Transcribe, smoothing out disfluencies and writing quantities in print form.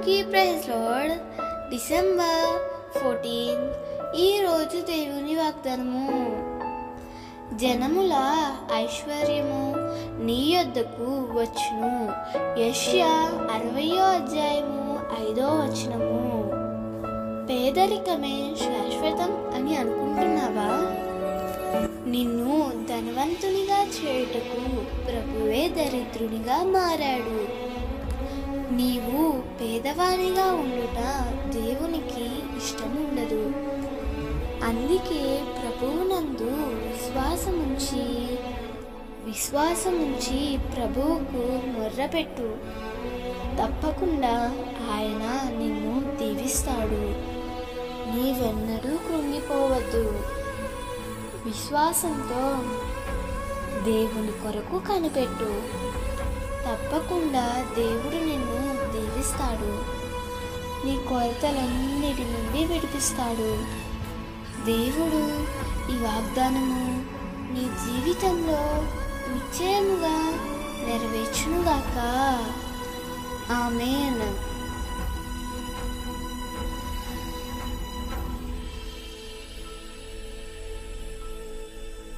అందరికీ praise lord. December 14 ఈరోజు దేవుని వాగ్దానము. జనముల ఐశ్వర్యము నీ యొద్దకు వచ్చును. యెషయా 60:5 పేదరికమే శాశ్వతం అని అనుకుంటున్నావా? నిన్ను ధనవంతునిగా చేయుటకు ప్రభువే దరిద్రునిగా మారాడు. నీవు పేదవానిగా ఉండుట దేవునికి ఇష్టముండదు. అందుకే ప్రభువునందు విశ్వాసముంచి ప్రభువుకు మొర్రపెట్టు. తప్పకుండా ఆయన నిన్ను దీవిస్తాడు. నీవెన్నడూ కృంగిపోవద్దు. విశ్వాసంతో దేవుని కొరకు కనిపెట్టు. తప్పకుండా దేవుడు నిన్ను దీవిస్తాడు. నీ కొరతలన్నిటి నుండి విడిపిస్తాడు. దేవుడు ఈ వాగ్దానము నీ జీవితంలో నిశ్చయముగా నెరవేర్చునుగాక. ఆమేన్.